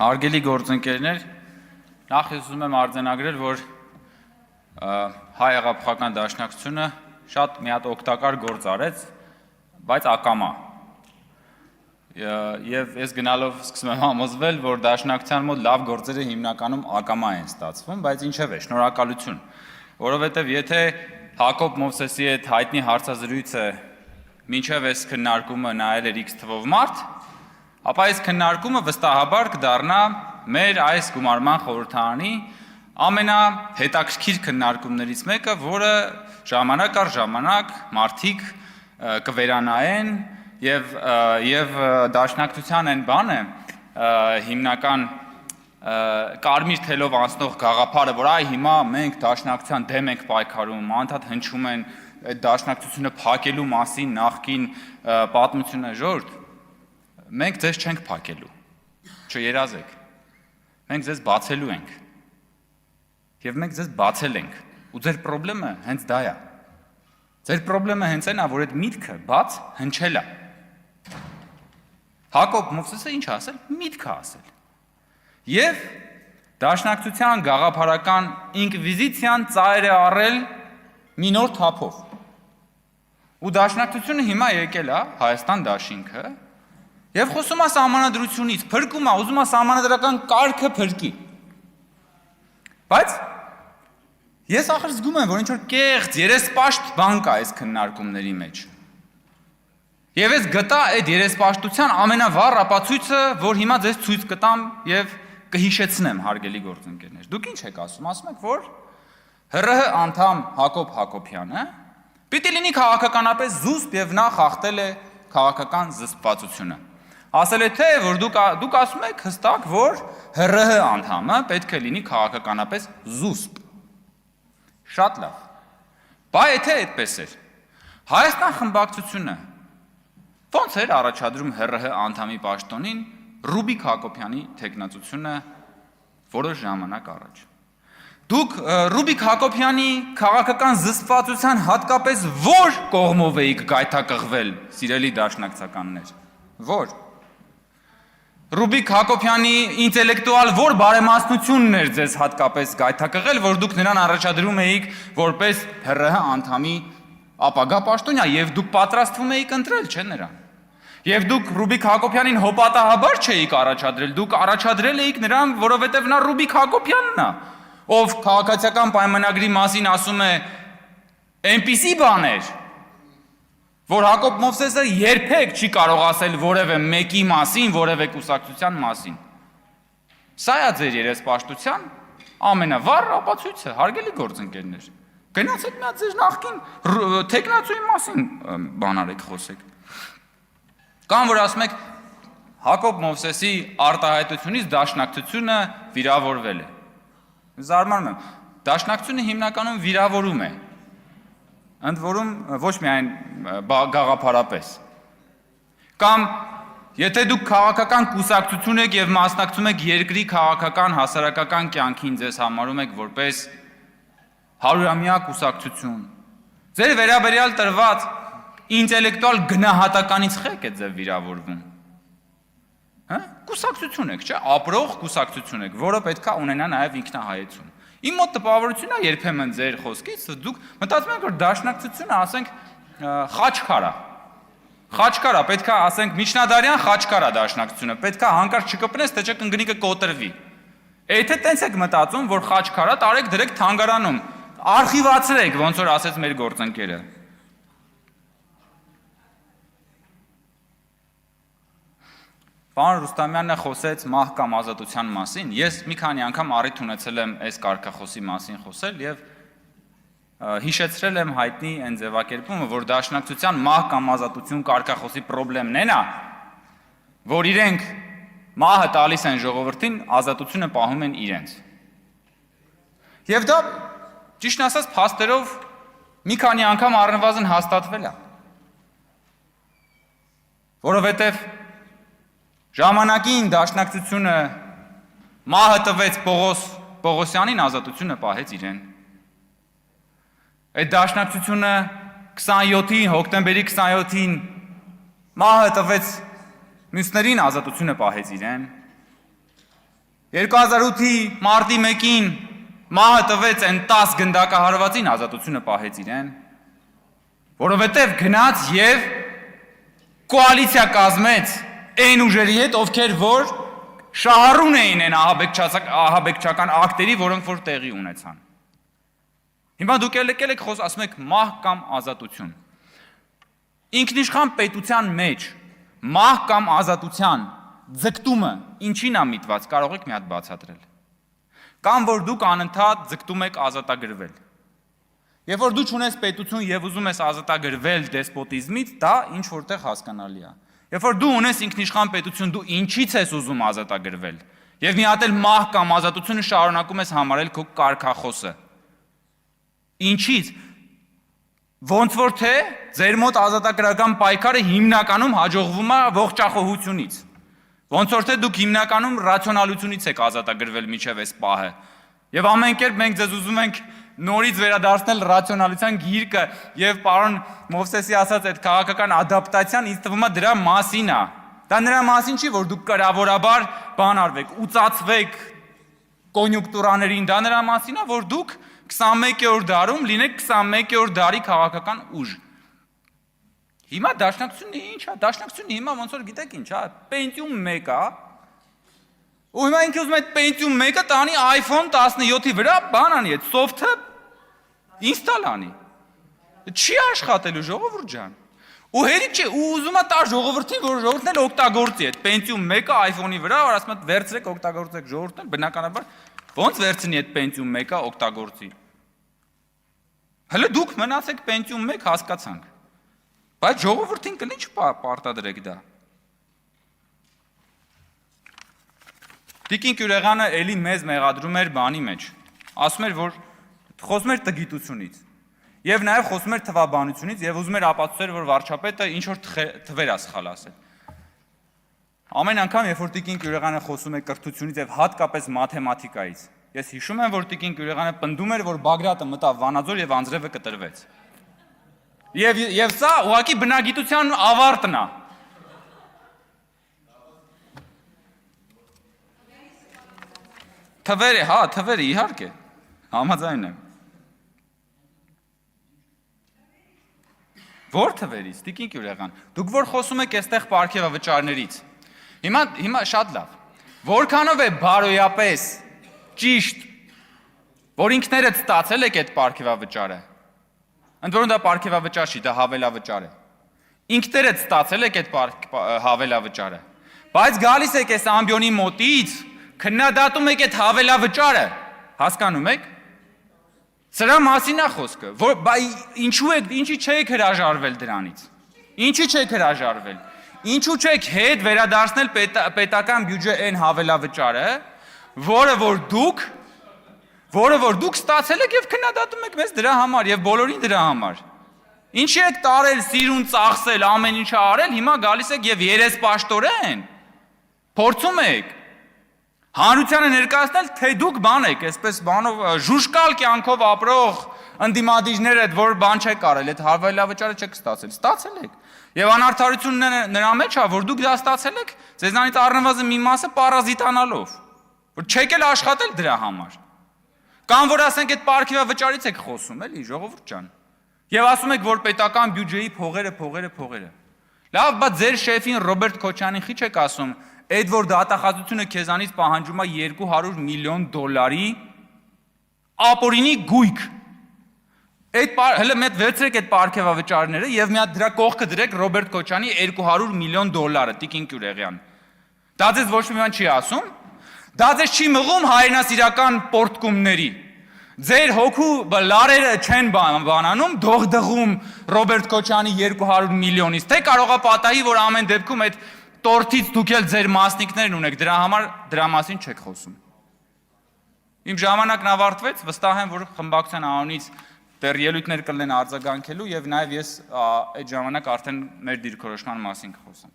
Հարգելի գործընկերներ, նախ ես ուզում եմ արձանագրել, որ հայ հեղափոխական դաշնակցությունը շատ մի հատ օգտակար գործ արեց, բայց ակամա։ Եվ ես գնալով սկսում եմ համոզվել, որ դաշնակցության մոտ լավ գործերը հիմնականում ակամա են ստացվում, բայց ինչև է, շնորհակալություն, որովհետև եթե Հակոբ Մովսեսի հետ հայտնի հարցազրույցը մինչև այս քննարկումը նայել էր X թվով մարդ, ապա այս քննարկումը վստահաբար կդառնա մեր այս գումարման խորհրդարանի ամենահետաքրքիր քննարկումներից մեկը, որը ժամանակ առ ժամանակ մարդիկ կվերանայեն եւ դաշնակցության այն բանը հիմնական կարմիր թելով անցնող գաղափարը, որ այ հիմա մենք դաշնակցության դեմ ենք պայքարում, անդադ հնչում են այդ դաշնակցությունը փակելու մասին նախկին պատմությունը ժողովուրդ, մենք ձեզ չենք փակելու, չերազեք, մենք ձեզ բացելու ենք եւ մենք ձեզ բացել ենք ու ձեր խնդրը հենց դա է, ձեր խնդրը հենց այն է, որ այդ միտքը բաց հնչել է։ Հակոբ Մովսեսը ինչ ասել, միտքը ասել եւ դաշնակցության գաղափարական ինկվիզիցիան ծայր է առել մի նոր թափով ու դաշնակցությունը հիմա եկել է Հայաստան դաշինքը եւ խոսում է սահմանադրությունից, փրկում է, ուզում է սահմանադրական կարգը փրկի։ Բայց ես ախր զգում եմ, որ ինչ-որ կեղծ, երեսպաշտ բան կա այս քննարկումների մեջ։ Եվ ես գտա այդ երեսպաշտության ամենավառ ապացույցը, որ հիմա ձեզ ցույց կտամ եւ կհիշեցնեմ, հարգելի գործընկերներ։ Դուք ինչ եք ասում եք, որ ՀՌՀ անդամ Հակոբ Հակոբյանը պիտի լինի քաղաքականապես զուսպ եւ նա խախտել է քաղաքական զսպվածությունը։ Ասել է թե, որ դուք ասում եք հստակ, որ ՀՌՀ անդամը պետք է լինի քաղաքականապես զուսպ։ Շատ լավ։ Բա եթե այդպես էր, Հայաստան խմբակցությունը ո՞նց էր առաջադրում ՀՌՀ անդամի պաշտոնին Ռուբիկ Հակոբյանի թեկնածությունը որոշ ժամանակ առաջ։ Դուք Ռուբիկ Հակոբյանի քաղաքական զսպվածության հատկապես որ կողմով էիք գայթակղվել, սիրելի դաշնակցականներ։ Որ Ռուբիկ Հակոբյանի ինտելեկտուալ որ բարեմասնությունն էր ձեզ հատկապես գայթակղել, որ դուք նրան առաջադրում էիք որպես ՀՌՀ անդամի ապագա պաշտոնյա եւ դուք պատրաստվում էիք ընտրել, չէ՞ նրան։ Եվ դուք Ռուբիկ Հակոբյանին հոպատահաբար չէիք առաջադրել, դուք առաջադրել էիք նրան, որովհետև նա Ռուբիկ Հակոբյանն է, ով քաղաքացիական պայմանագրի մասին ասում է այնպիսի բաներ, որ Հակոբ Մովսեսը երբեք չի կարող ասել որևէ մեկի մասին, որևէ կուսակցության մասին։ Սա է ձեր երեսպաշտության ամենավառ ապացույցը, հարգելի գործընկերներ։ Գնացեք մի հատ ձեր նախկին թեկնածուի մասին բան արեք, խոսեք։ Կամ որ ասում եք Հակոբ Մովսեսի արտահայտությունից դաշնակցությունը վիրավորվել է։ Զարմանում եմ, դաշնակցությունը հիմնականում վիրավորում է, ընդ որում ոչ միայն գաղափարապես։ Կամ եթե դուք քաղաքական կուսակցություն եք եւ մասնակցում եք երկրի քաղաքական հասարակական կյանքին, ձեզ համարում եք որպես 100-ամյա կուսակցություն, ձեր վերաբերյալ տրված ինտելեկտուալ գնահատականից խեք է ձեզ վիրավորվում։ Հա? Կուսակցություն եք, չէ՞, ապրող կուսակցություն եք, որը պետքա ունենա նաև ինքնահայեցում։ Իմ մոտ տպավորությունն է երբեմն ձեր խոսքից, դուք մտածում եք, որ դաշնակցությունը, ասենք, խաչքար է։ Խաչքար է, պետքա ասենք միջնադարյան խաչքար է դաշնակցությունը, պետքա հանկարծ չկպնես, թե չէ կընկնի կկոտրվի։ Եթե տենց եք մտածում, որ խաչքար է, տարեք դրեք թանգարանում, արխիվացրեք, ոնց որ ասեց մեր գործընկերը։ Պարոն Ռուստամյանը խոսեց մահ կամ ազատության մասին, ես մի քանի անգամ առիթ ունեցել եմ այս կարգախոսի մասին խոսել եւ հիշեցրել եմ հայտնի այն ձևակերպումը, որ դաշնակցության մահ կամ ազատություն կարգախոսի խնդրեմն է նա, որ իրենք մահը տալիս են ժողովրդին, ազատությունը պահում են իրենց։ Եվ դա ճիշտ ասած փաստերով մի քանի անգամ առնվազն հաստատվել է։ Որովհետեւ ժամանակին դաշնակցությունը մահը տվեց Պողոսյանին, ազատությունը պահեց իրեն։ Այդ դաշնակցությունը 27-ին, հոկտեմբերի 27-ին մահը տվեց մյուսներին, ազատությունը պահեց իրեն։ 2008-ի մարտի 1-ին մահը տվեց այն 10 գնդակահարվածին, ազատությունը պահեց իրեն, որովհետև գնաց եւ կոալիցիա կազմեց այն ուժերի հետ, ովքեր որ շահառուն էին այն ահաբեկչական ակտերի, որոնք որ տեղի ունեցան։ Հիմա դուք եկել եք ասում եք մահ կամ ազատություն։ Ինքնիշխան պետության մեջ մահ կամ ազատության ձգտումը ինչին է միտված, կարող եք մի հատ բացատրել։ Կամ որ դուք անընդհատ ձգտում եք ազատագրվել։ Երբ որ դու չունես պետություն եւ ուզում ես ազատագրվել դեսպոտիզմից, դա ինչ որտեղ հասկանալի է։ Երբ որ դու ունես ինքնիշխան պետություն, դու ինչից ես ուզում ազատագրվել։ Եվ մի հատ էլ մահ կամ ազատությունը շարունակում ես համարել քո կարգախոսը։ Ինչից։ Ոնց որ թե ձեր մոտ ազատագրական պայքարը հիմնականում հաջողվում է ողջախոհությունից։ Ոնց որ թե դուք հիմնականում ռացիոնալությունից եք ազատագրվել միջև այս պահը։ Եվ ամեն կերպ մենք ձեզ ուզում ենք նորից վերադարձնել ռացիոնալության գիրկը եւ պարոն Մովսեսի ասած այդ քաղաքական ադապտացիան ինձ թվում է դրա մասին է։ Դա նրա մասին չի, որ դուք կրավորաբար բան արվեք, ուծացվեք կոնյունկտուրաներին, դա նրա մասին է, որ դուք 21-րդ դարում լինեք 21-րդ դարի քաղաքական ուժ։ Հիմա դաշնակցությունը ինչ է, դաշնակցությունը հիմա ոնց որ գիտեք ինչ է, Pentium 1 է, ու հիմա ինքը ուզում է այդ Pentium 1-ը տանի iPhone 17-ի վրա բան անի, այդ soft-ը install անի։ Չի աշխատելու ժողովուրդ ջան։ Ու հերիք չէ, ու ուզում է տար ժողովրդին, որ ժողովուրդն էլ օգտագործի այդ Pentium 1-ը iPhone-ի վրա, որ ասում է վերցրեք օգտագործեք ժողովուրդն էլ բնականաբար ոնց վերցնի այդ Pentium 1-ը օգտագործի։ Հələ դուք մնացեք Pentium 1 հասկացանք։ Բայց ժողովրդին կլինի չպարտադրեք դա։ Տիկին Կյուրեղյանը էլի մեզ մեղադրում էր բանի մեջ։ Ասում էր, որ խոսում էր տգիտությունից։ Եվ նաև խոսում էր թվաբանությունից եւ ուզում էր ապացուցել, որ վարչապետը ինչ որ թվեր է սխալ ասել։ Ամեն անգամ, երբ որ Տիկին Կյուրեղյանը խոսում է կրթությունից եւ հատկապես մաթեմատիկայից, ես հիշում եմ, որ Տիկին Կյուրեղյանը պնդում էր, որ Բագրատը մտավ Վանաձոր եւ անձրևը կտրվեց։ Եվ սա ուղղակի բնագիտության ավարտն է։ Թվերը, հա, թվերը իհարկե, համաձայն եմ։ Որ թվերից, Տիկին Կյուրեղյան, դուք որ խոսում եք այստեղ պարգևավճարներից, հիմա շատ լավ, որքանով է բարոյապես ճիշտ, որ ինքներդ ստացել եք այդ պարգևավճարը, ընդ որում դա պարգևավճար չի, դա հավելավճար է, ինքներդ ստացել եք այդ հավելավճարը, բայց գալիս եք այս ամբյոնի մոտից, քննադատում եք այդ հավելավճարը, հասկանում եք, սրա մասին է խոսքը, ինչի չեք հրաժարվել դրանից, ինչի չեք հրաժարվել, ինչու չեք հետ վերադարձնել պետական բյուջե այն հավելավճարը, որը որ դուք ստացել եք և քննադատում եք մեզ դրա համար և բոլորին դրա համար, ինչի եք տարել, սիրուն, ծախսել, ամեն ինչը արել, հիմա գալիս եք և երեսպաշտորեն, փորձում եք, հանրությանը ներկայացնել, թե դուք բան եք, այսպես բանով ժուժկալ կյանքով ապրող ընդդիմադիրները, որ բան չեք արել, այդ հավելավճարը չեք ստացել, ստացել եք։ Եվ անարդարությունն նրա մեջ է, որ դուք դա ստացել եք, ձեզանից առնվազն մի մասը պարազիտանալով, որ չեք էլ աշխատել դրա համար։ Կամ որ ասենք այդ պարգևավճարից եք խոսում, էլի, ժողովուրդ ջան։ Եվ ասում եք, որ պետական բյուջեի փողերը։ Լավ, բայց ձեր շեֆին Ռոբերտ Քոչյանին խի չեք ասում, այդ որ դատախազությունը քեզանից պահանջում է $200 միլիոն ապօրինի գույք։ Հələ մեկ վերցրեք այդ պարգևավճարները եւ մի հատ դրա կողքը դրեք Ռոբերտ Քոչյանի $200 միլիոն, Տիկին Կյուրեղյան։ Դա ձեզ ոչ մի բան չի ասում։ Դա ձեզ չի մղում հայրենասիրական պորտկումների։ Ձեր հոգու լարերը չեն բանանում, դողդղում Ռոբերտ Քոչյանի $200 միլիոնից, թե կարող է պատահի, որ ամեն դեպքում այդ տորթից դուք էլ ձեր մասնիկներն ունեք, դրա համար դրա մասին չեք խոսում։ Իմ ժամանակն ավարտվեց, վստահ եմ, որ խմբակցության անունից դեռ ելույթներ կլինեն արձագանքելու եւ նաեւ ես այդ ժամանակ արդեն մեր դիրքորոշման մասին կխոսեմ։